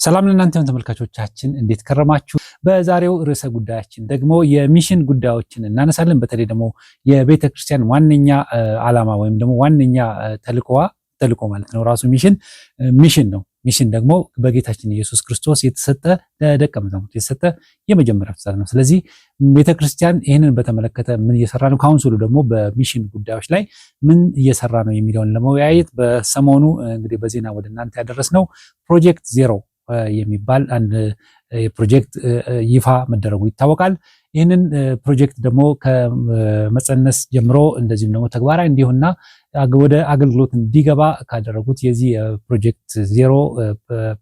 ሰላም ለእናንተም ተመልካቾቻችን እንዴት ከረማችሁ? በዛሬው ርዕሰ ጉዳያችን ደግሞ የሚሽን ጉዳዮችን እናነሳለን። በተለይ ደግሞ የቤተክርስቲያን ዋነኛ ዓላማ ወይም ደግሞ ዋነኛ ተልእኮ ማለት ነው ራሱ ሚሽን ነው። ሚሽን ደግሞ በጌታችን ኢየሱስ ክርስቶስ የተሰጠ ለደቀ መዛሙርት የተሰጠ የመጀመሪያ ትእዛዝ ነው። ስለዚህ ቤተክርስቲያን ይህንን በተመለከተ ምን እየሰራ ነው፣ ካውንስሉ ደግሞ በሚሽን ጉዳዮች ላይ ምን እየሰራ ነው የሚለውን ለመወያየት በሰሞኑ እንግዲህ በዜና ወደ እናንተ ያደረስነው ፕሮጀክት ዜሮ የሚባል አንድ ፕሮጀክት ይፋ መደረጉ ይታወቃል። ይህንን ፕሮጀክት ደግሞ ከመጸነስ ጀምሮ እንደዚህም ደግሞ ተግባራዊ እንዲሆንና ወደ አገልግሎት እንዲገባ ካደረጉት የዚህ ፕሮጀክት ዜሮ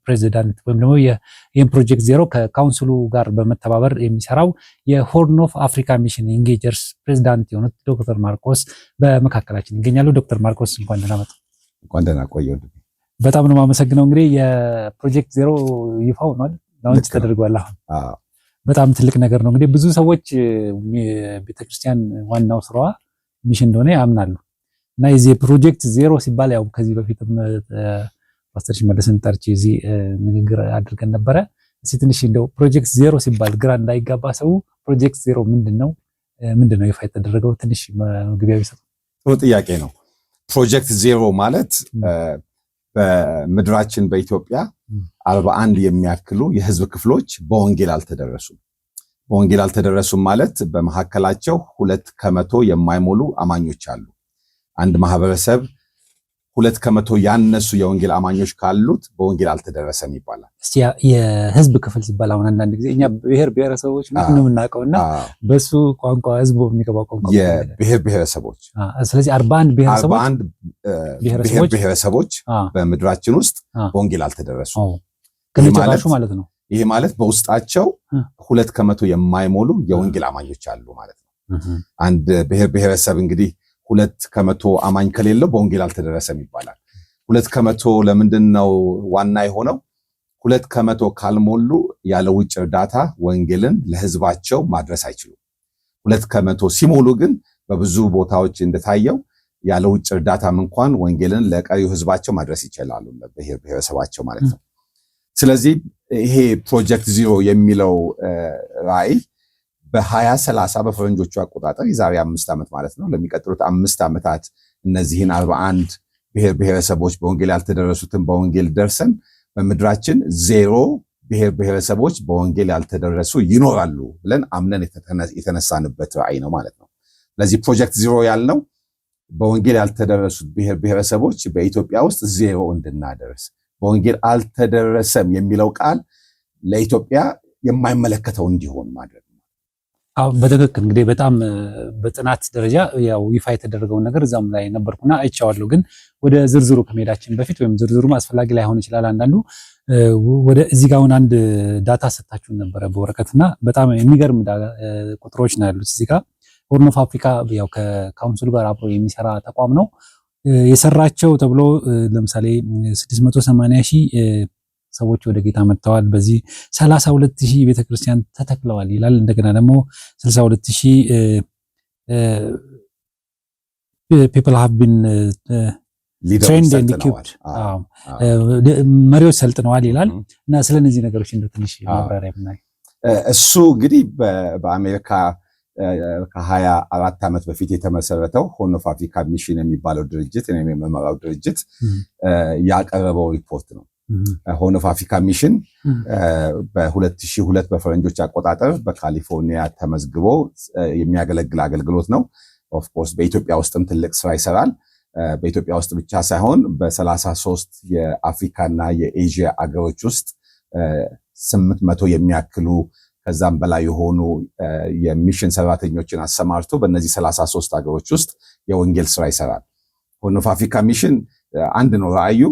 ፕሬዚዳንት ወይም ደግሞ ይህን ፕሮጀክት ዜሮ ከካውንስሉ ጋር በመተባበር የሚሰራው የሆርን ኦፍ አፍሪካ ሚሽን ኢንጌጀርስ ፕሬዚዳንት የሆኑት ዶክተር ማርቆስ በመካከላችን ይገኛሉ። ዶክተር ማርቆስ እንኳን ደህና መጡ። እንኳን ደህና ቆየው። በጣም ነው የማመሰግነው። እንግዲህ የፕሮጀክት ዜሮ ይፋ ሆኗል፣ ላውንች ተደርጓል። አሁን በጣም ትልቅ ነገር ነው። እንግዲህ ብዙ ሰዎች ቤተክርስቲያን ዋናው ስራዋ ሚሽን እንደሆነ ያምናሉ እና የዚህ ፕሮጀክት ዜሮ ሲባል ያው ከዚህ በፊትም ፓስተር ሽመልስን ጠርቼ እዚህ ንግግር አድርገን ነበረ። እስኪ ትንሽ እንደው ፕሮጀክት ዜሮ ሲባል ግራ እንዳይጋባ ሰው ፕሮጀክት ዜሮ ምንድነው ይፋ የተደረገው? ትንሽ መግቢያ ቢሰጡ። ጥሩ ጥያቄ ነው። ፕሮጀክት ዜሮ ማለት በምድራችን በኢትዮጵያ 41 የሚያክሉ የህዝብ ክፍሎች በወንጌል አልተደረሱም። በወንጌል አልተደረሱም ማለት በመካከላቸው 2% የማይሞሉ አማኞች አሉ። አንድ ማህበረሰብ 2% ያነሱ የወንጌል አማኞች ካሉት በወንጌል አልተደረሰም ይባላል። እስቲ የህዝብ ክፍል ሲባል አሁን አንዳንድ ጊዜ እኛ ብሔር ብሔረሰቦች ነው የምናውቀውና በሱ ቋንቋ ህዝቡ የሚገባው ቋንቋ የብሔር ብሔረሰቦች። ስለዚህ 41 ብሔረሰቦች በምድራችን ውስጥ በወንጌል አልተደረሱም ማለት ነው። ይሄ ማለት በውስጣቸው 2% የማይሞሉ የወንጌል አማኞች አሉ ማለት ነው። አንድ ብሔር ብሔረሰብ እንግዲህ 2% አማኝ ከሌለው በወንጌል አልተደረሰም ይባላል። 2% ለምንድን ነው ዋና የሆነው? 2% ካልሞሉ ያለ ውጭ እርዳታ ወንጌልን ለህዝባቸው ማድረስ አይችሉም። 2% ሲሞሉ ግን በብዙ ቦታዎች እንደታየው ያለ ውጭ እርዳታም እንኳን ወንጌልን ለቀሪው ህዝባቸው ማድረስ ይችላሉ፣ ለብሔር ብሔረሰባቸው ማለት ነው። ስለዚህ ይሄ ፕሮጀክት ዜሮ የሚለው ራዕይ በ2030 በፈረንጆቹ አቆጣጠር የዛሬ 5 ዓመት ማለት ነው ለሚቀጥሉት 5 ዓመታት እነዚህን 41 ብሔር ብሔረሰቦች በወንጌል ያልተደረሱትን በወንጌል ደርሰን በምድራችን ዜሮ ብሔር ብሔረሰቦች በወንጌል ያልተደረሱ ይኖራሉ ብለን አምነን የተነሳንበት ራዕይ ነው ማለት ነው። ስለዚህ ፕሮጀክት ዜሮ ያልነው በወንጌል ያልተደረሱት ብሔር ብሔረሰቦች በኢትዮጵያ ውስጥ ዜሮ እንድናደርስ፣ በወንጌል አልተደረሰም የሚለው ቃል ለኢትዮጵያ የማይመለከተው እንዲሆን ማድረግ ነው። በትክክል እንግዲህ በጣም በጥናት ደረጃ ያው ይፋ የተደረገውን ነገር እዛም ላይ ነበርኩና አይቻለሁ። ግን ወደ ዝርዝሩ ከመሄዳችን በፊት ወይም ዝርዝሩም አስፈላጊ ላይሆን ይችላል አንዳንዱ ወደ እዚህ ጋር አሁን አንድ ዳታ ሰጣችሁን ነበረ በወረቀትና በጣም የሚገርም ቁጥሮች ነው ያሉት እዚህ ጋር። ሆርን ኦፍ አፍሪካ ያው ከካውንስሉ ጋር አብሮ የሚሰራ ተቋም ነው የሰራቸው ተብሎ ለምሳሌ 680,000 ሰዎች ወደ ጌታ መጥተዋል። በዚህ 32,000 ቤተክርስቲያን ተተክለዋል ይላል። እንደገና ደግሞ 62,000 people have been trained and equipped መሪዎች ሰልጥነዋል ይላል። እና ስለነዚህ ነገሮች እንደው ትንሽ ማብራሪያ ብናይ። እሱ እንግዲህ በአሜሪካ ከ24 ዓመት በፊት የተመሰረተው ሆርን ኦፍ አፍሪካ ሚሽን የሚባለው ድርጅት እኔ የምመራው ድርጅት ያቀረበው ሪፖርት ነው። ሆርን ኦፍ አፍሪካ ሚሽን በ2002 በፈረንጆች አቆጣጠር በካሊፎርኒያ ተመዝግቦ የሚያገለግል አገልግሎት ነው። ኦፍ ኮርስ በኢትዮጵያ ውስጥም ትልቅ ስራ ይሰራል። በኢትዮጵያ ውስጥ ብቻ ሳይሆን በ33 የአፍሪካና የኤዥያ አገሮች ውስጥ 800 የሚያክሉ ከዛም በላይ የሆኑ የሚሽን ሰራተኞችን አሰማርቶ በእነዚህ 33 ሀገሮች ውስጥ የወንጌል ስራ ይሰራል። ሆርን ኦፍ አፍሪካ ሚሽን አንድ ነው ራዕዩ፣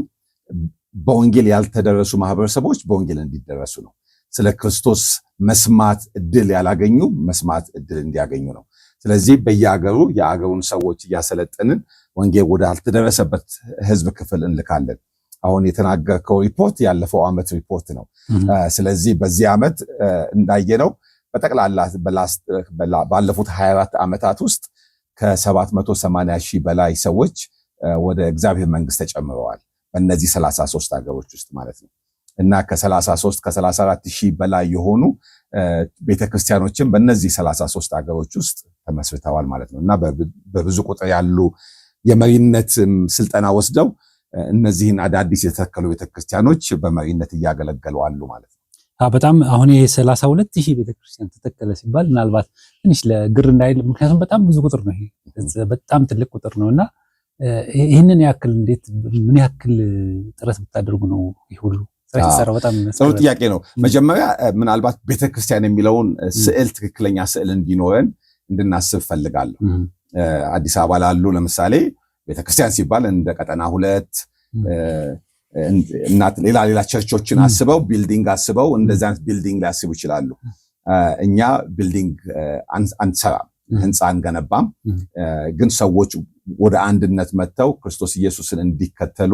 በወንጌል ያልተደረሱ ማህበረሰቦች በወንጌል እንዲደረሱ ነው። ስለ ክርስቶስ መስማት እድል ያላገኙ መስማት እድል እንዲያገኙ ነው። ስለዚህ በየሀገሩ የሀገሩን ሰዎች እያሰለጠንን ወንጌል ወደ አልተደረሰበት ህዝብ ክፍል እንልካለን። አሁን የተናገርከው ሪፖርት ያለፈው ዓመት ሪፖርት ነው። ስለዚህ በዚህ ዓመት እንዳየነው በጠቅላላ ባለፉት 24 ዓመታት ውስጥ ከ780,000 በላይ ሰዎች ወደ እግዚአብሔር መንግስት ተጨምረዋል በእነዚህ 33 ሀገሮች ውስጥ ማለት ነው። እና ከ33 ከ34 ሺህ በላይ የሆኑ ቤተክርስቲያኖችን በእነዚህ 33 ሀገሮች ውስጥ ተመስርተዋል ማለት ነው እና በብዙ ቁጥር ያሉ የመሪነት ስልጠና ወስደው እነዚህን አዳዲስ የተተከሉ ቤተክርስቲያኖች በመሪነት እያገለገሉ አሉ ማለት ነው። በጣም አሁን የ32,000 ቤተክርስቲያን ተተከለ ሲባል ምናልባት ትንሽ ለግር እንዳይል፣ ምክንያቱም በጣም ብዙ ቁጥር ነው። ይሄ በጣም ትልቅ ቁጥር ነውና ይህንን ያክል እንዴት ምን ያክል ጥረት ብታደርጉ ነው ይህ ሁሉ ስራ የተሰራው? በጣም ጥሩ ጥያቄ ነው። መጀመሪያ ምናልባት ቤተክርስቲያን የሚለውን ስዕል ትክክለኛ ስዕል እንዲኖረን እንድናስብ ፈልጋለሁ። አዲስ አበባ ላሉ ለምሳሌ ቤተክርስቲያን ሲባል እንደ ቀጠና 2 እና ሌላ ቸርቾችን አስበው ቢልዲንግ አስበው እንደዚህ አይነት ቢልዲንግ ሊያስቡ ይችላሉ። እኛ ቢልዲንግ አንሰራም፣ ህንፃ አንገነባም። ግን ሰዎች ወደ አንድነት መጥተው ክርስቶስ ኢየሱስን እንዲከተሉ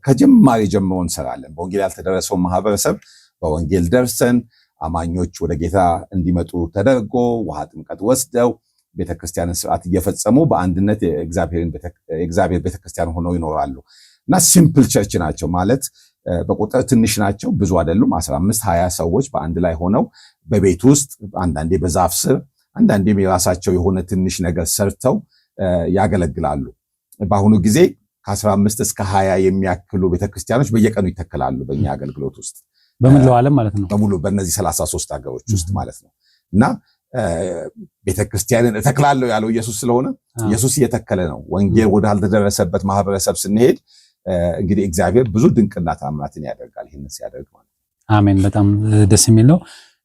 ከጅማሬ ጀምሮ እንሰራለን። በወንጌል ያልተደረሰው ማህበረሰብ በወንጌል ደርሰን አማኞች ወደ ጌታ እንዲመጡ ተደርጎ ውሃ ጥምቀት ወስደው ቤተክርስቲያንን ስርዓት እየፈጸሙ በአንድነት የእግዚአብሔር ቤተክርስቲያን ሆነው ይኖራሉ እና ሲምፕል ቸርች ናቸው ማለት በቁጥር ትንሽ ናቸው፣ ብዙ አይደሉም። 15-20 ሰዎች በአንድ ላይ ሆነው በቤት ውስጥ አንዳንዴ በዛፍ ስር አንዳንዴም የራሳቸው የሆነ ትንሽ ነገር ሰርተው ያገለግላሉ። በአሁኑ ጊዜ ከ15 እስከ 20 የሚያክሉ ቤተክርስቲያኖች በየቀኑ ይተከላሉ በእኛ አገልግሎት ውስጥ በመላው ዓለም ማለት ነው። በሙሉ በእነዚህ 33 ሀገሮች ውስጥ ማለት ነው እና ቤተክርስቲያንን እተክላለሁ ያለው ኢየሱስ ስለሆነ ኢየሱስ እየተከለ ነው። ወንጌል ወዳልተደረሰበት ማህበረሰብ ስንሄድ እንግዲህ እግዚአብሔር ብዙ ድንቅና ተአምራትን ያደርጋል። ይህንን ሲያደርግ ማለት ነው። አሜን። በጣም ደስ የሚል ነው።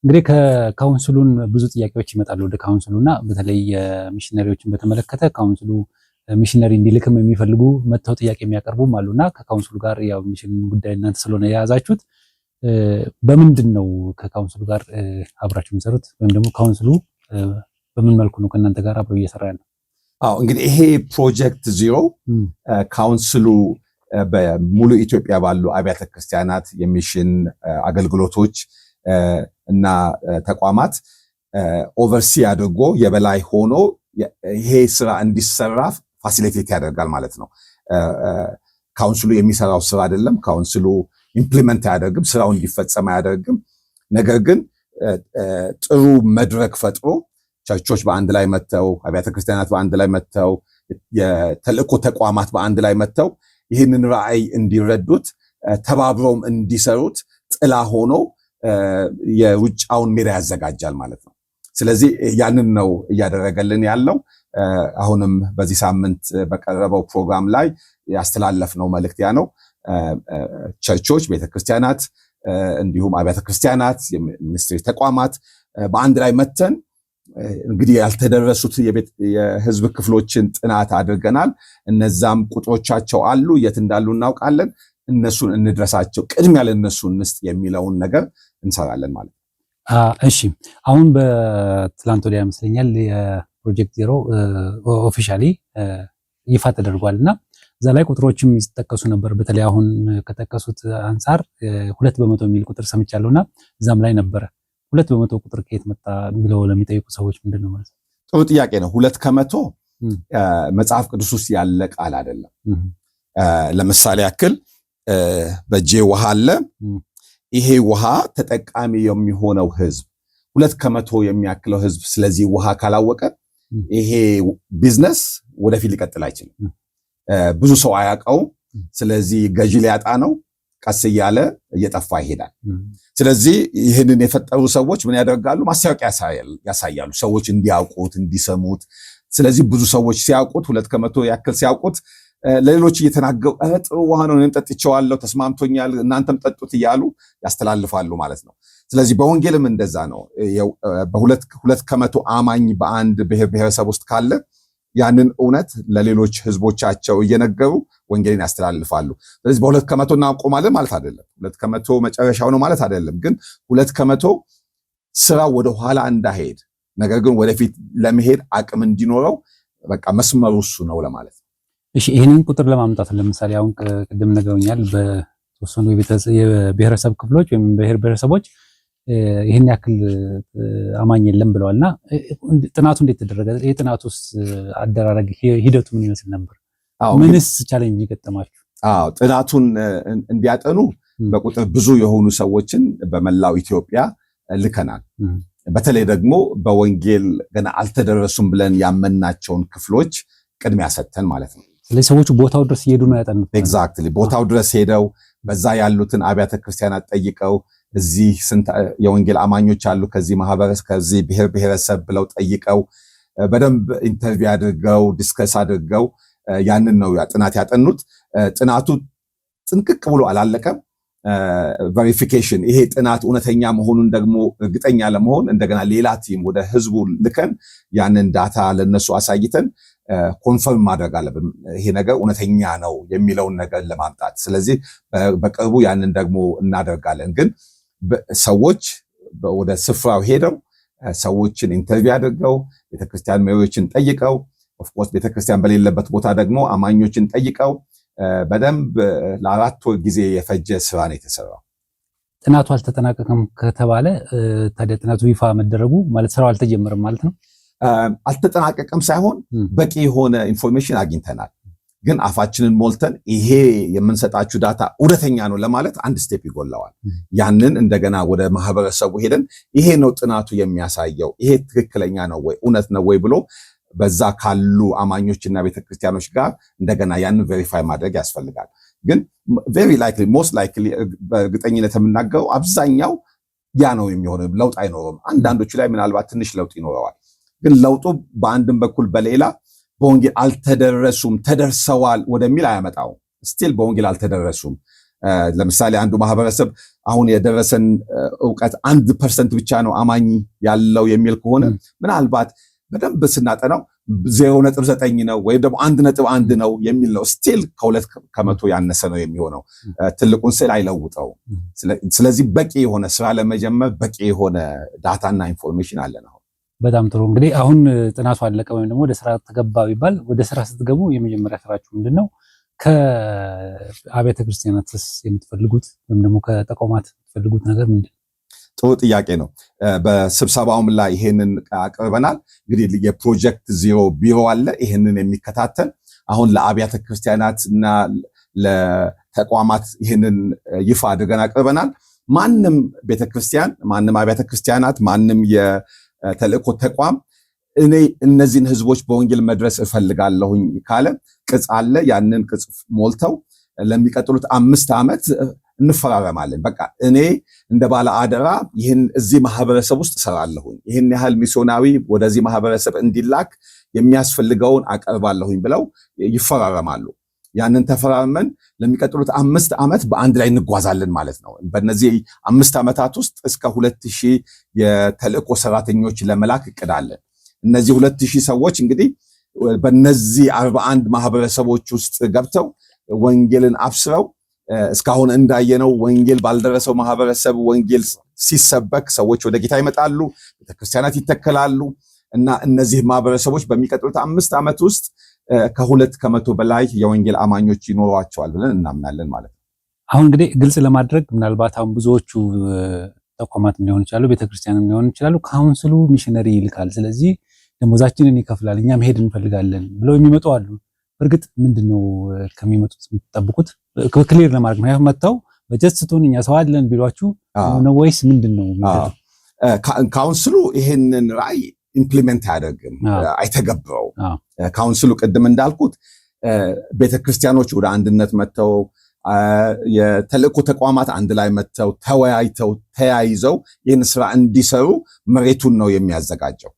እንግዲህ ከካውንስሉን ብዙ ጥያቄዎች ይመጣሉ ወደ ካውንስሉና በተለይ ሚሽነሪዎችን በተመለከተ ካውንስሉ ሚሽነሪ እንዲልክም የሚፈልጉ መጥተው ጥያቄ የሚያቀርቡም አሉና ከካውንስሉ ጋር ያው ሚሽን ጉዳይ እናንተ ስለሆነ የያዛችሁት በምንድን ነው ከካውንስሉ ጋር አብራችሁ የምትሰሩት? ወይም ደግሞ ካውንስሉ በምን መልኩ ነው ከእናንተ ጋር አብሮ እየሰራ ያለው? እንግዲህ ይሄ ፕሮጀክት ዚሮ ካውንስሉ በሙሉ ኢትዮጵያ ባሉ አብያተ ክርስቲያናት የሚሽን አገልግሎቶች እና ተቋማት ኦቨርሲ አድርጎ የበላይ ሆኖ ይሄ ስራ እንዲሰራ ፋሲሊቴት ያደርጋል ማለት ነው። ካውንስሉ የሚሰራው ስራ አይደለም። ካውንስሉ ኢምፕሊመንት አያደርግም፣ ስራው እንዲፈጸም አያደርግም። ነገር ግን ጥሩ መድረክ ፈጥሮ ቸርቾች በአንድ ላይ መጥተው፣ አብያተ ክርስቲያናት በአንድ ላይ መጥተው፣ የተልእኮ ተቋማት በአንድ ላይ መጥተው ይህንን ራዕይ እንዲረዱት ተባብረውም እንዲሰሩት ጥላ ሆኖ የውጫውን ሜዳ ያዘጋጃል ማለት ነው። ስለዚህ ያንን ነው እያደረገልን ያለው። አሁንም በዚህ ሳምንት በቀረበው ፕሮግራም ላይ ያስተላለፍነው መልእክት ያ ነው። ቸርቾች፣ ቤተክርስቲያናት እንዲሁም አብያተ ክርስቲያናት፣ የሚኒስትሪ ተቋማት በአንድ ላይ መተን እንግዲህ ያልተደረሱት የህዝብ ክፍሎችን ጥናት አድርገናል። እነዛም ቁጥሮቻቸው አሉ፣ የት እንዳሉ እናውቃለን። እነሱን እንድረሳቸው፣ ቅድሚያ ለነሱ እንስጥ የሚለውን ነገር እንሰራለን ማለት ነው። እሺ፣ አሁን በትላንት ወዲያ ይመስለኛል የፕሮጀክት ዜሮ ኦፊሻሊ ይፋ ተደርጓልና እዛ ላይ ቁጥሮችም ይጠቀሱ ነበር። በተለይ አሁን ከጠቀሱት አንጻር 2% የሚል ቁጥር ሰምቻለሁና እዛም ላይ ነበረ 2% ቁጥር ከየት መጣ ብለው ለሚጠይቁ ሰዎች ምንድነው ማለት ነው? ጥሩ ጥያቄ ነው። 2% መጽሐፍ ቅዱስ ውስጥ ያለ ቃል አይደለም። ለምሳሌ ያክል በጄ ውሃ አለ። ይሄ ውሃ ተጠቃሚ የሚሆነው ህዝብ 2% የሚያክለው ህዝብ ስለዚህ ውሃ ካላወቀ ይሄ ቢዝነስ ወደፊት ሊቀጥል አይችልም። ብዙ ሰው አያውቀውም። ስለዚህ ገዢ ሊያጣ ነው። ቀስ እያለ እየጠፋ ይሄዳል። ስለዚህ ይህንን የፈጠሩ ሰዎች ምን ያደርጋሉ? ማስታወቂያ ያሳያሉ፣ ሰዎች እንዲያውቁት እንዲሰሙት። ስለዚህ ብዙ ሰዎች ሲያውቁት 2% ያክል ሲያውቁት ለሌሎች እየተናገሩ ጥሩ ውሃ ነው፣ እኔም ጠጥቼዋለሁ፣ ተስማምቶኛል፣ እናንተም ጠጡት እያሉ ያስተላልፋሉ ማለት ነው። ስለዚህ በወንጌልም እንደዛ ነው። 2% አማኝ በአንድ ብሔረሰብ ውስጥ ካለ ያንን እውነት ለሌሎች ህዝቦቻቸው እየነገሩ ወንጌልን ያስተላልፋሉ። ስለዚህ በ2% እናቆማለን ማለት አይደለም። 2% መጨረሻው ነው ማለት አይደለም። ግን 2% ስራው ወደ ኋላ እንዳይሄድ፣ ነገር ግን ወደፊት ለመሄድ አቅም እንዲኖረው በቃ መስመሩ እሱ ነው ለማለት ነው። እሺ፣ ይህንን ቁጥር ለማምጣት ለምሳሌ አሁን ቅድም ነገሩኛል በተወሰኑ የብሔረሰብ ክፍሎች ወይም ብሔረሰቦች ይህን ያክል አማኝ የለም ብለዋልና ጥናቱ እንዴት ተደረገ? የጥናቱስ አደራረግ ሂደቱ ምን ይመስል ነበር? ምንስ ቻሌንጅ ገጠማችሁ? ጥናቱን እንዲያጠኑ በቁጥር ብዙ የሆኑ ሰዎችን በመላው ኢትዮጵያ ልከናል። በተለይ ደግሞ በወንጌል ገና አልተደረሱም ብለን ያመናቸውን ክፍሎች ቅድሚያ ሰጥተን ማለት ነው። ስለዚህ ሰዎቹ ቦታው ድረስ እየሄዱ ነው ያጠኑት። ኤግዛክትሊ ቦታው ድረስ ሄደው በዛ ያሉትን አብያተ ክርስቲያናት ጠይቀው እዚህ ስንት የወንጌል አማኞች አሉ ከዚህ ማህበረሰብ ከዚህ ብሔር ብሔረሰብ ብለው ጠይቀው በደንብ ኢንተርቪው አድርገው ዲስከስ አድርገው ያንን ነው ጥናት ያጠኑት። ጥናቱ ጥንቅቅ ብሎ አላለቀም። ቬሪፊኬሽን ይሄ ጥናት እውነተኛ መሆኑን ደግሞ እርግጠኛ ለመሆን እንደገና ሌላ ቲም ወደ ህዝቡ ልከን ያንን ዳታ ለነሱ አሳይተን ኮንፈርም ማድረግ አለብን ይሄ ነገር እውነተኛ ነው የሚለውን ነገር ለማምጣት። ስለዚህ በቅርቡ ያንን ደግሞ እናደርጋለን። ግን ሰዎች ወደ ስፍራው ሄደው ሰዎችን ኢንተርቪው አድርገው ቤተክርስቲያን መሪዎችን ጠይቀው ኦፍኮርስ ቤተክርስቲያን በሌለበት ቦታ ደግሞ አማኞችን ጠይቀው በደንብ ለ4 ወር ጊዜ የፈጀ ስራ ነው የተሰራው። ጥናቱ አልተጠናቀቀም ከተባለ ታዲያ ጥናቱ ይፋ መደረጉ ማለት ስራው አልተጀመረም ማለት ነው? አልተጠናቀቀም ሳይሆን በቂ የሆነ ኢንፎርሜሽን አግኝተናል። ግን አፋችንን ሞልተን ይሄ የምንሰጣችሁ ዳታ እውነተኛ ነው ለማለት አንድ ስቴፕ ይጎላዋል። ያንን እንደገና ወደ ማህበረሰቡ ሄደን ይሄ ነው ጥናቱ የሚያሳየው ይሄ ትክክለኛ ነው ወይ እውነት ነው ወይ ብሎ በዛ ካሉ አማኞችና ቤተክርስቲያኖች ጋር እንደገና ያንን ቬሪፋይ ማድረግ ያስፈልጋል። ግን ቬሪ ላይክሊ ሞስት ላይክሊ በእርግጠኝነት የምናገረው አብዛኛው ያ ነው የሚሆነው። ለውጥ አይኖርም። አንዳንዶቹ ላይ ምናልባት ትንሽ ለውጥ ይኖረዋል። ግን ለውጡ በአንድም በኩል በሌላ በወንጌል አልተደረሱም ተደርሰዋል ወደሚል አያመጣውም። ስቲል በወንጌል አልተደረሱም። ለምሳሌ አንዱ ማህበረሰብ አሁን የደረሰን ዕውቀት 1% ብቻ ነው አማኝ ያለው የሚል ከሆነ ምናልባት በደንብ ስናጠናው 0.9 ነው ወይም ደግሞ 1.1 ነው የሚል ነው። ስቲል ከ2% ያነሰ ነው የሚሆነው። ትልቁን ስዕል አይለውጠው። ስለዚህ በቂ የሆነ ስራ ለመጀመር በቂ የሆነ ዳታና ኢንፎርሜሽን አለን። አሁን በጣም ጥሩ። እንግዲህ አሁን ጥናቱ አለቀ ወይም ደግሞ ወደ ስራ ተገባ ቢባል ወደ ስራ ስትገቡ የመጀመሪያ ስራችሁ ምንድነው? ከአብያተ ክርስቲያናትስ የምትፈልጉት ወይም ደግሞ ከተቋማት የምትፈልጉት ነገር ምንድነው? ጥሩ ጥያቄ ነው። በስብሰባውም ላይ ይሄንን አቅርበናል። እንግዲህ የፕሮጀክት 0 ቢሮ አለ ይሄንን የሚከታተል አሁን ለአብያተ ክርስቲያናት እና ለተቋማት ይሄንን ይፋ አድርገን አቅርበናል። ማንም ቤተክርስቲያን፣ ማንም አብያተ ክርስቲያናት፣ ማንም የተልእኮ ተቋም እኔ እነዚህን ህዝቦች በወንጌል መድረስ እፈልጋለሁኝ ካለ ቅጽ አለ። ያንን ቅጽ ሞልተው ለሚቀጥሉት 5 ዓመት እንፈራረማለን። በቃ እኔ እንደ ባለ አደራ ይህን እዚህ ማህበረሰብ ውስጥ እሰራለሁኝ፣ ይህን ያህል ሚስዮናዊ ወደዚህ ማህበረሰብ እንዲላክ የሚያስፈልገውን አቀርባለሁኝ ብለው ይፈራረማሉ። ያንን ተፈራርመን ለሚቀጥሉት 5 ዓመት በአንድ ላይ እንጓዛለን ማለት ነው። በእነዚህ 5 ዓመታት ውስጥ እስከ 2000 የተልእኮ ሰራተኞች ለመላክ እቅዳለን። እነዚህ 2000 ሰዎች እንግዲህ በእነዚህ 41 ማህበረሰቦች ውስጥ ገብተው ወንጌልን አብስረው እስካሁን እንዳየነው ወንጌል ባልደረሰው ማህበረሰብ ወንጌል ሲሰበክ ሰዎች ወደ ጌታ ይመጣሉ፣ ቤተክርስቲያናት ይተከላሉ እና እነዚህ ማህበረሰቦች በሚቀጥሉት 5 ዓመት ውስጥ ከ2% በላይ የወንጌል አማኞች ይኖሯቸዋል ብለን እናምናለን ማለት ነው። አሁን እንግዲህ ግልጽ ለማድረግ ምናልባት አሁን ብዙዎቹ ተቋማት ሊሆኑ ይችላሉ፣ ቤተክርስቲያንም ሊሆኑ ይችላሉ፣ ካውንስሉ ሚሽነሪ ይልካል፣ ስለዚህ ደሞዛችንን ይከፍላል፣ እኛ መሄድ እንፈልጋለን ብለው የሚመጡ አሉ። እርግጥ ምንድነው ከሚመጡት የምትጠብቁት? ክሊር ለማድረግ ምክንያቱም መጥተው በጀስቱን እኛ ሰው አለን ቢሏችሁ ነው ወይስ ምንድነው? ካውንስሉ ይሄንን ራዕይ ኢምፕሊመንት አያደርግም፣ አይተገብረው። ካውንስሉ ቅድም እንዳልኩት ቤተክርስቲያኖች ወደ አንድነት መጥተው የተልእኮ ተቋማት አንድ ላይ መጥተው ተወያይተው ተያይዘው ይህን ስራ እንዲሰሩ መሬቱን ነው የሚያዘጋጀው።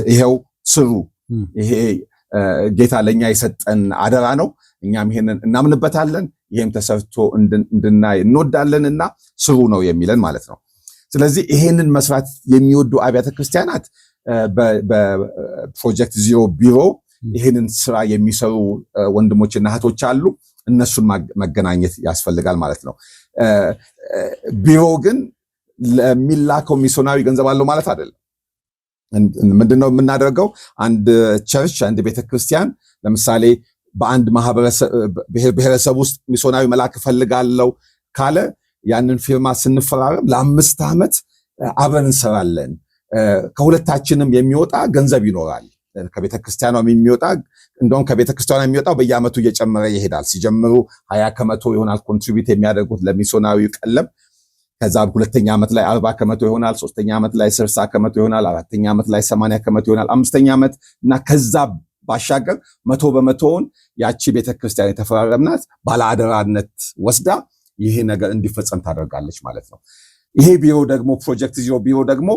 ይሄው ስሩ፣ ይሄ ጌታ ለኛ የሰጠን አደራ ነው፣ እኛም ይሄንን እናምንበታለን፣ ይሄም ተሰርቶ እንድናይ እንወዳለንና ስሩ ነው የሚለን ማለት ነው። ስለዚህ ይሄንን መስራት የሚወዱ አብያተ ክርስቲያናት በፕሮጀክት 0 ቢሮ ይሄንን ስራ የሚሰሩ ወንድሞችና እህቶች አሉ። እነሱን መገናኘት ያስፈልጋል ማለት ነው። ቢሮ ግን ለሚላከው ሚስዮናዊ ገንዘብ አለው ማለት አይደለም። ምንድነው የምናደርገው? አንድ ቸርች፣ አንድ ቤተክርስቲያን ለምሳሌ በአንድ ብሔረሰብ ውስጥ ሚስዮናዊ መላክ ፈልጋለሁ ካለ ያንን ፊርማ ስንፈራረም ለ5 ዓመት አብረን እንሰራለን። ከሁለታችንም የሚወጣ ገንዘብ ይኖራል። ከቤተክርስቲያኗ የሚወጣ እንደውም ከቤተክርስቲያኗ የሚወጣው በየዓመቱ እየጨመረ ይሄዳል። ሲጀምሩ 20% ይሆናል ኮንትሪቢዩት የሚያደርጉት ለሚስዮናዊ ቀለብ። ከዛ ሁለተኛ ዓመት ላይ 40% ይሆናል፣ ሶስተኛ ዓመት ላይ 60% ይሆናል፣ አራተኛ ዓመት ላይ 80% ይሆናል፣ አምስተኛ ዓመት እና ከዛ ባሻገር 100%ውን ያቺ ቤተክርስቲያን የተፈራረምናት ባለአደራነት ወስዳ ይሄ ነገር እንዲፈጸም ታደርጋለች ማለት ነው። ይሄ ቢሮ ደግሞ ፕሮጀክት ዚሮ ቢሮ ደግሞ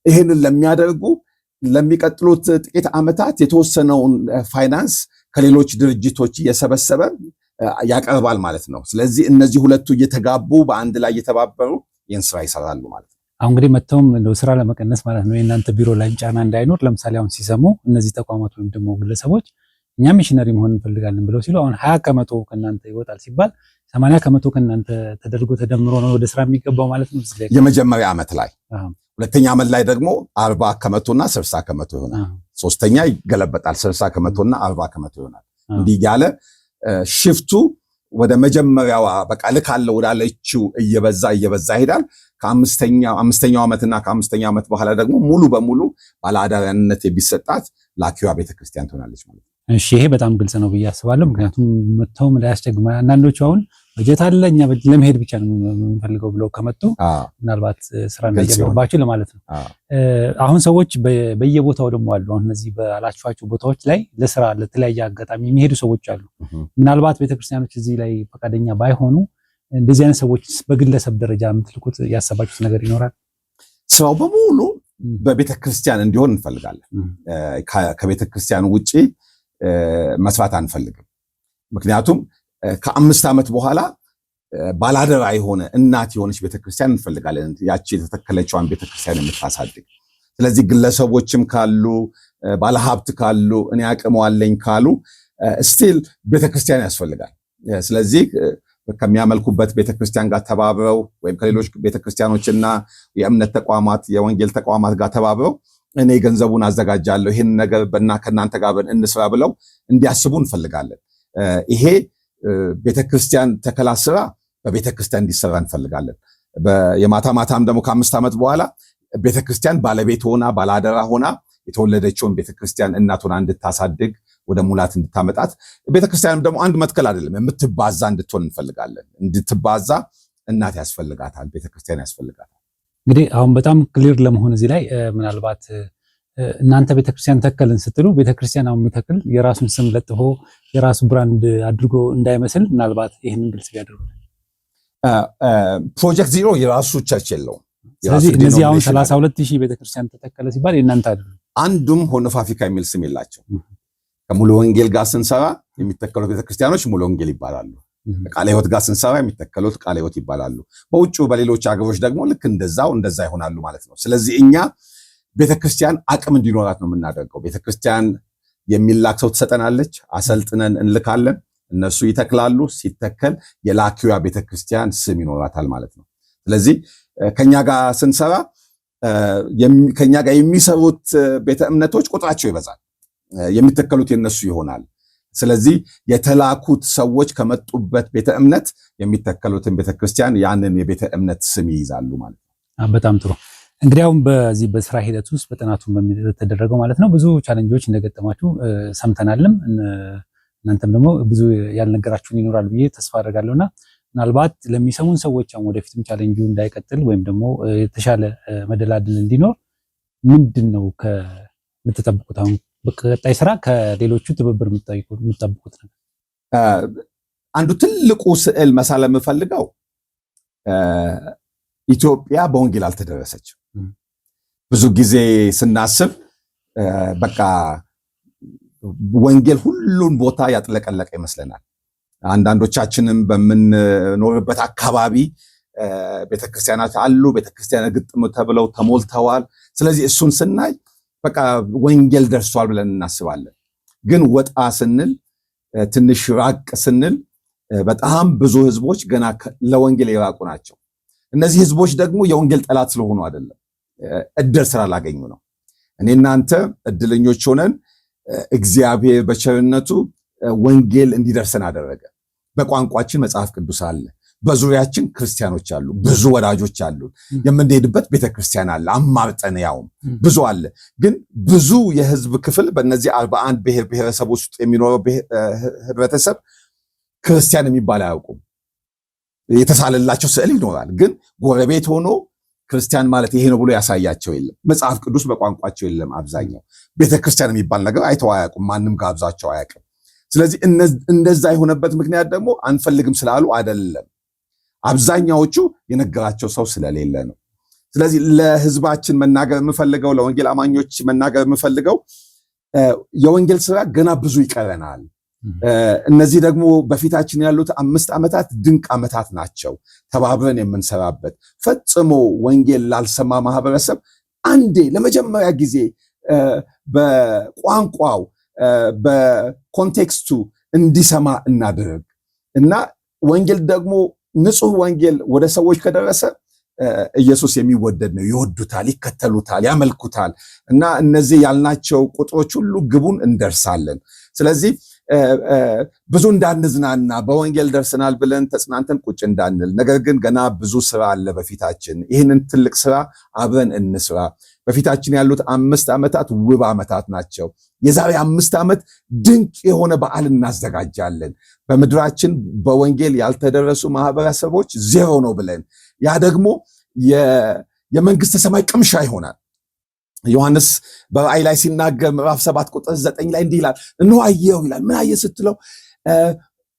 ይሄንን ለሚያደርጉ ለሚቀጥሉት ጥቂት ዓመታት የተወሰነውን ፋይናንስ ከሌሎች ድርጅቶች እየሰበሰበ ያቀርባል ማለት ነው። ስለዚህ እነዚህ ሁለቱ እየተጋቡ በአንድ ላይ እየተባበሩ ይህን ስራ ይሰራሉ ማለት ነው። አሁን እንግዲህ መተውም እንደው ስራ ለመቀነስ ማለት ነው የእናንተ ቢሮ ላይ ጫና እንዳይኖር፣ ለምሳሌ አሁን ሲሰሙ እነዚህ ተቋማት ወይም ደግሞ ግለሰቦች እኛ ሚሽነሪ መሆን እንፈልጋለን ብለው ሲሉ አሁን 20% ከእናንተ ይወጣል ሲባል 80% ከእናንተ ተደርጎ ተደምሮ ነው ወደ ስራ የሚገባው ማለት ነው። የመጀመሪያ ዓመት ላይ ሁለተኛ ዓመት ላይ ደግሞ 40% እና 60% ይሆናል። ሶስተኛ ይገለበጣል 60% እና 40% ይሆናል። እንዲህ ያለ ሽፍቱ ወደ መጀመሪያዋ በቃ ልካለው ወዳለችው እየበዛ ይሄዳል። ከአምስተኛው ዓመትና ከአምስተኛው ዓመት በኋላ ደግሞ ሙሉ በሙሉ ባለአደራነት የሚሰጣት ላኪዋ ቤተክርስቲያን ትሆናለች ማለት ነው። እሺ ይሄ በጣም ግልጽ ነው ብዬ አስባለሁ። ምክንያቱም መተውም ላያስቸግም አንዳንዶቹ አሁን በጀት አለ እኛ ለመሄድ ብቻ ነው የምንፈልገው ብለው ከመጡ ምናልባት ስራ እንዳይጀምርባቸው ለማለት ነው። አሁን ሰዎች በየቦታው ደግሞ አሉ። አሁን እነዚህ ባላችኋቸው ቦታዎች ላይ ለስራ ለተለያየ አጋጣሚ የሚሄዱ ሰዎች አሉ። ምናልባት ቤተክርስቲያኖች እዚህ ላይ ፈቃደኛ ባይሆኑ እንደዚህ አይነት ሰዎች በግለሰብ ደረጃ የምትልኩት ያሰባችሁት ነገር ይኖራል? ስራው በሙሉ በቤተክርስቲያን እንዲሆን እንፈልጋለን። ከቤተክርስቲያን ውጪ መስራት አንፈልግም። ምክንያቱም ከ5 ዓመት በኋላ ባላደራ የሆነ እናት የሆነች ቤተክርስቲያን እንፈልጋለን፣ ያቺ የተተከለችዋን ቤተክርስቲያን የምታሳድግ። ስለዚህ ግለሰቦችም ካሉ ባለሀብት ካሉ እኔ አቅመዋለኝ ካሉ ስቲል ቤተክርስቲያን ያስፈልጋል። ስለዚህ ከሚያመልኩበት ቤተክርስቲያን ጋር ተባብረው ወይም ከሌሎች ቤተክርስቲያኖችና የእምነት ተቋማት የወንጌል ተቋማት ጋር ተባብረው እኔ ገንዘቡን አዘጋጃለሁ ይህን ነገር ከእናንተ ጋር እንስራ ብለው እንዲያስቡ እንፈልጋለን። ይሄ ቤተክርስቲያን ተከላ ስራ በቤተክርስቲያን እንዲሰራ እንፈልጋለን። የማታም ደግሞ ከ5 ዓመት በኋላ ቤተክርስቲያን ባለቤት ሆና ባላደራ ሆና የተወለደችውን ቤተክርስቲያን እናት ሆና እንድታሳድግ ወደ ሙላት እንድታመጣት፣ ቤተክርስቲያንም ደግሞ አንድ መትከል አይደለም የምትባዛ እንድትሆን እንፈልጋለን። እንድትባዛ እናት ያስፈልጋታል፣ ቤተክርስቲያን ያስፈልጋታል። እንግዲህ አሁን በጣም ክሊር ለመሆን እዚህ ላይ ምናልባት እናንተ ቤተክርስቲያን ተከልን ስትሉ ቤተክርስቲያን አሁን የሚተክል የራሱን ስም ለጥፎ የራሱ ብራንድ አድርጎ እንዳይመስል ምናልባት ይህንን ግልጽ ቢያደርጉ። ፕሮጀክት ዚሮ የራሱ ቸርች የለውም። ስለዚህ እነዚህ አሁን 32,000 ቤተክርስቲያን ተተከለ ሲባል የእናንተ አይደለም። አንዱም ሆርን ኦፍ አፍሪካ የሚል ስም የላቸው። ከሙሉ ወንጌል ጋር ስንሰራ የሚተከሉት ቤተክርስቲያኖች ሙሉ ወንጌል ይባላሉ። ቃለ ሕይወት ጋር ስንሰራ የሚተከሉት ቃለ ሕይወት ይባላሉ። በውጭ በሌሎች ሀገሮች ደግሞ ልክ እንደዛ ይሆናሉ ማለት ነው። ስለዚህ እኛ ቤተክርስቲያን አቅም እንዲኖራት ነው የምናደርገው። ቤተክርስቲያን የሚላክ ሰው ትሰጠናለች፣ አሰልጥነን እንልካለን፣ እነሱ ይተክላሉ። ሲተከል የላኪዋ ቤተክርስቲያን ስም ይኖራታል ማለት ነው። ስለዚህ ከኛ ጋር ስንሰራ ከኛ ጋር የሚሰሩት ቤተ እምነቶች ቁጥራቸው ይበዛል፣ የሚተከሉት የነሱ ይሆናል። ስለዚህ የተላኩት ሰዎች ከመጡበት ቤተ እምነት የሚተከሉትን ቤተክርስቲያን ያንን የቤተ እምነት ስም ይይዛሉ ማለት ነው። በጣም ጥሩ። እንግዲህ አሁን በዚህ በስራ ሂደት ውስጥ በጥናቱ በተደረገው ማለት ነው ብዙ ቻሌንጆች እንደገጠማችሁ ሰምተናልም። እናንተም ደግሞ ብዙ ያልነገራችሁን ይኖራል ብዬ ተስፋ አደርጋለሁና ምናልባት ለሚሰሙን ሰዎች አሁን ወደፊትም ቻሌንጁ እንዳይቀጥል ወይም ደግሞ የተሻለ መደላድል እንዲኖር ምንድን ነው የምትጠብቁት? አሁን በቀጣይ ስራ ከሌሎቹ ትብብር የምትጠብቁት ነገር? አንዱ ትልቁ ስዕል መሳል የምፈልገው ኢትዮጵያ በወንጌል አልተደረሰችም። ብዙ ጊዜ ስናስብ በቃ ወንጌል ሁሉን ቦታ ያጥለቀለቀ ይመስለናል። አንዳንዶቻችንም በምንኖርበት አካባቢ ቤተክርስቲያናት አሉ፣ ቤተክርስቲያን ግጥም ተብለው ተሞልተዋል። ስለዚህ እሱን ስናይ በቃ ወንጌል ደርሷል ብለን እናስባለን። ግን ወጣ ስንል ትንሽ ራቅ ስንል በጣም ብዙ ህዝቦች ገና ለወንጌል የራቁ ናቸው። እነዚህ ህዝቦች ደግሞ የወንጌል ጠላት ስለሆኑ አይደለም፣ እድል ስላላገኙ ነው። እኔ እናንተ እድለኞች ሆነን እግዚአብሔር በቸርነቱ ወንጌል እንዲደርሰን አደረገ። በቋንቋችን መጽሐፍ ቅዱስ አለ፣ በዙሪያችን ክርስቲያኖች አሉ፣ ብዙ ወዳጆች አሉ፣ የምንሄድበት ቤተክርስቲያን አለ፣ አማርጠን ያውም ብዙ አለ። ግን ብዙ የህዝብ ክፍል በእነዚህ 41 ብሔር ብሔረሰቦች ውስጥ የሚኖረው ህብረተሰብ ክርስቲያን የሚባል አያውቁም። የተሳለላቸው ስዕል ይኖራል፣ ግን ጎረቤት ሆኖ ክርስቲያን ማለት ይሄ ነው ብሎ ያሳያቸው የለም። መጽሐፍ ቅዱስ በቋንቋቸው የለም። አብዛኛው ቤተክርስቲያን የሚባል ነገር አይተው አያውቁም። ማንም ጋብዛቸው አያውቅም። ስለዚህ እንደዛ የሆነበት ምክንያት ደግሞ አንፈልግም ስላሉ አይደለም። አብዛኛዎቹ የነገራቸው ሰው ስለሌለ ነው። ስለዚህ ለህዝባችን መናገር የምፈልገው፣ ለወንጌል አማኞች መናገር የምፈልገው የወንጌል ስራ ገና ብዙ ይቀረናል። እነዚህ ደግሞ በፊታችን ያሉት 5 ዓመታት ድንቅ ዓመታት ናቸው። ተባብረን የምንሰራበት ፈጽሞ ወንጌል ላልሰማ ማህበረሰብ አንዴ ለመጀመሪያ ጊዜ በቋንቋው በኮንቴክስቱ እንዲሰማ እናድርግ እና ወንጌል ደግሞ ንጹህ ወንጌል ወደ ሰዎች ከደረሰ ኢየሱስ የሚወደድ ነው። ይወዱታል፣ ይከተሉታል፣ ያመልኩታል እና እነዚህ ያልናቸው ቁጥሮች ሁሉ ግቡን እንደርሳለን። ስለዚህ ብዙ እንዳንዝናና በወንጌል ደርሰናል ብለን ተጽናንተን ቁጭ እንዳንል፣ ነገር ግን ገና ብዙ ስራ አለ በፊታችን። ይህንን ትልቅ ስራ አብረን እንስራ። በፊታችን ያሉት 5 ዓመታት ውብ ዓመታት ናቸው። የዛሬ 5 ዓመት ድንቅ የሆነ በዓል እናዘጋጃለን። በምድራችን በወንጌል ያልተደረሱ ማህበረሰቦች 0 ነው ብለን፣ ያ ደግሞ የመንግስተ ሰማይ ቅምሻ ይሆናል። ዮሐንስ በራእይ ላይ ሲናገር ምዕራፍ 7 ቁጥር 9 ላይ እንዲህ ይላል፣ እነሆ አየሁ ይላል። ምን አየ ስትለው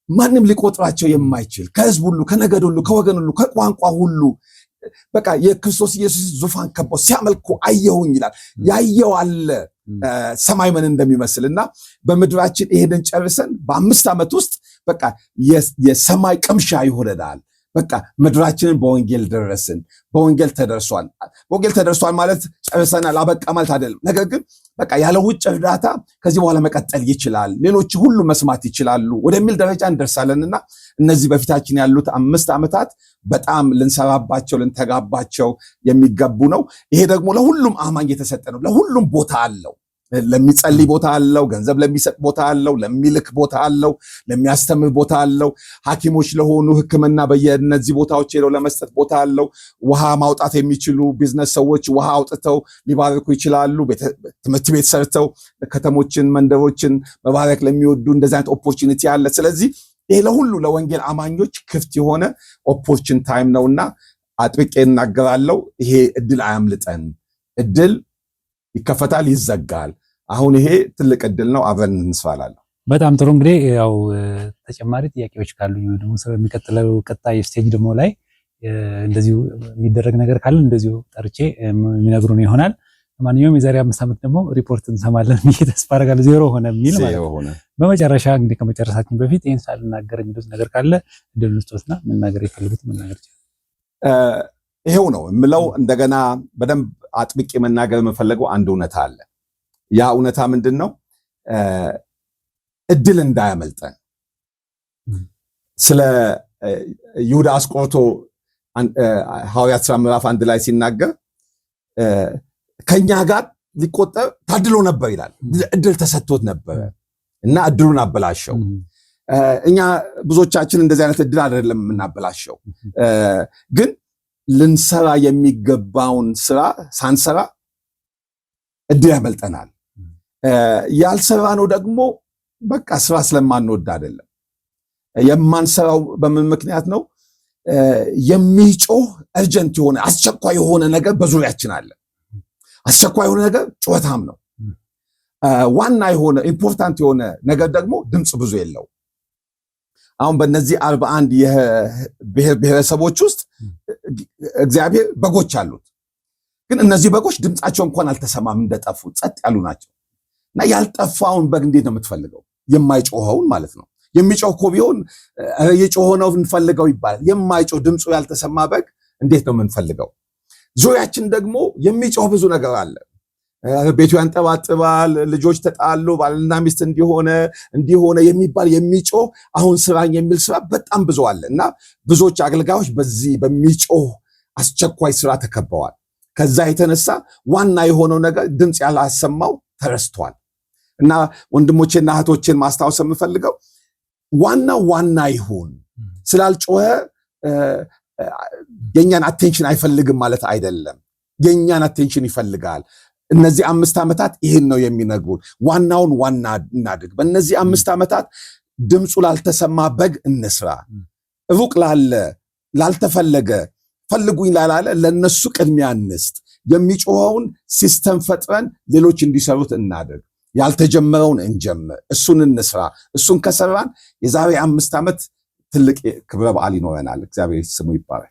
ማንም ሊቆጥራቸው የማይችል ከህዝብ ሁሉ፣ ከነገድ ሁሉ፣ ከወገን ሁሉ፣ ከቋንቋ ሁሉ በቃ የክርስቶስ ኢየሱስ ዙፋን ከበው ሲያመልኩ አየሁኝ ይላል። ያየው አለ ሰማይ ምን እንደሚመስል እና በምድራችን ይሄንን ጨርሰን በ5 ዓመት ውስጥ በቃ የሰማይ ቅምሻ ይሆነናል። በቃ ምድራችንን በወንጌል ደረስን። በወንጌል ተደርሷል። በወንጌል ተደርሷል ማለት ጨርሰናል አበቃ ማለት አይደለም። ነገር ግን በቃ ያለ ውጭ እርዳታ ከዚህ በኋላ መቀጠል ይችላል፣ ሌሎች ሁሉ መስማት ይችላሉ ወደሚል ደረጃ እንደርሳለንና እነዚህ በፊታችን ያሉት 5 ዓመታት በጣም ልንሰራባቸው ልንተጋባቸው የሚገቡ ነው። ይሄ ደግሞ ለሁሉም አማኝ የተሰጠ ነው። ለሁሉም ቦታ አለው። ለሚጸልይ ቦታ አለው፣ ገንዘብ ለሚሰጥ ቦታ አለው፣ ለሚልክ ቦታ አለው፣ ለሚያስተምር ቦታ አለው፣ ሐኪሞች ለሆኑ ሕክምና በየነዚህ ቦታዎች ሄደው ለመስጠት ቦታ አለው። ውሃ ማውጣት የሚችሉ ቢዝነስ ሰዎች ውሃ አውጥተው ሊባርኩ ይችላሉ። ትምህርት ቤት ሰርተው ከተሞችን መንደሮችን መባረክ ለሚወዱ እንደዚህ አይነት ኦፖርቹኒቲ አለ። ስለዚህ ይሄ ለሁሉ ለወንጌል አማኞች ክፍት የሆነ ኦፖርቹን ታይም ነውና አጥብቄ እናገራለሁ። ይሄ እድል አያምልጠን። እድል ይከፈታል፣ ይዘጋል። አሁን ይሄ ትልቅ እድል ነው። አብረን እንስፋላለሁ። በጣም ጥሩ። እንግዲህ ያው ተጨማሪ ጥያቄዎች ካሉ ደግሞ ስለሚቀጥለው ቀጣይ ስቴጅ ደግሞ ላይ እንደዚሁ የሚደረግ ነገር ካለ እንደዚሁ ጠርቼ የሚነግሩን ይሆናል። ማንኛውም የዛሬ 5 ዓመት ደግሞ ሪፖርት እንሰማለን ብዬ ተስፋ አደርጋለሁ። 0 ሆነ የሚል ማለት ነው። በመጨረሻ እንግዲህ ከመጨረሳችን በፊት ይህን ሳልናገር የሚሉት ነገር ካለ እድል ንስቶትና መናገር የፈልጉት መናገር ይችላል። ይሄው ነው የምለው። እንደገና በደንብ አጥብቄ መናገር የምፈልገው አንድ እውነታ አለ። ያ እውነታ ምንድን ነው? እድል እንዳያመልጠን። ስለ ይሁዳ አስቆሮቱ ሐዋርያት ሥራ ምዕራፍ 1 ላይ ሲናገር ከኛ ጋር ሊቆጠር ታድሎ ነበር ይላል። እድል ተሰጥቶት ነበር እና እድሉን አበላሸው። እኛ ብዙዎቻችን እንደዚህ አይነት እድል አይደለም የምናበላሸው፣ ግን ልንሰራ የሚገባውን ስራ ሳንሰራ እድል ያመልጠናል። ያልሰራ ነው ደግሞ በቃ ስራ ስለማንወድ አይደለም። የማንሰራው በምን ምክንያት ነው? የሚጮህ እርጀንት የሆነ አስቸኳይ የሆነ ነገር በዙሪያችን አለ። አስቸኳይ የሆነ ነገር ጩኸታም ነው። ዋና የሆነ ኢምፖርታንት የሆነ ነገር ደግሞ ድምፅ ብዙ የለው። አሁን በእነዚህ 41 የብሔር ብሔረሰቦች ውስጥ እግዚአብሔር በጎች አሉት። ግን እነዚህ በጎች ድምፃቸው እንኳን አልተሰማም፣ እንደጠፉ ጸጥ ያሉ ናቸው። እና ያልጠፋውን በግ እንዴት ነው የምትፈልገው? የማይጮኸውን ማለት ነው። የሚጮህ እኮ ቢሆን የጮህ ነው እንፈልገው ይባላል። የማይጮህ ድምፁ ያልተሰማ በግ እንዴት ነው የምንፈልገው? ዙሪያችን ደግሞ የሚጮህ ብዙ ነገር አለ። ቤቱ ያንጠባጥባል፣ ልጆች ተጣሉ፣ ባልና ሚስት እንዲሆነ የሚባል የሚጮህ አሁን ስራኝ የሚል ስራ በጣም ብዙ አለ እና ብዙዎች አገልጋዮች በዚህ በሚጮህ አስቸኳይ ስራ ተከበዋል። ከዛ የተነሳ ዋና የሆነው ነገር ድምፅ ያላሰማው ተረስቷል። እና ወንድሞቼና እህቶቼን ማስታወስ የምፈልገው ዋና ይሁን። ስላልጮኸ የኛን አቴንሽን አይፈልግም ማለት አይደለም። የኛን አቴንሽን ይፈልጋል። እነዚህ 5 ዓመታት ይህን ነው የሚነግሩን። ዋናውን ዋና እናድርግ። በእነዚህ 5 ዓመታት ድምፁ ላልተሰማ በግ እንስራ። ሩቅ ላልተፈለገ ፈልጉኝ ላላለ ለነሱ ቅድሚያ እንስጥ። የሚጮኸውን ሲስተም ፈጥረን ሌሎች እንዲሰሩት እናድርግ። ያልተጀመረውን እንጀምር። እሱን እንስራ። እሱን ከሰራን የዛሬ 5 ዓመት ትልቅ ክብረ በዓል ይኖረናል። እግዚአብሔር ስሙ ይባላል።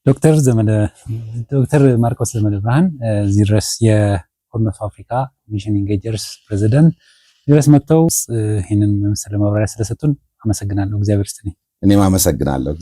ዶክተር ማርቆስ ዘመነ ብርሃን እዚህ ድረስ የሆርን ኦፍ አፍሪካ ሚሽን ኢንጌጀርስ ፕሬዚደንት ድረስ መጥተው ይህንን መሰለ ማብራሪያ ስለሰጡን አመሰግናለሁ። እግዚአብሔር ይስጥልኝ። እኔም አመሰግናለሁ።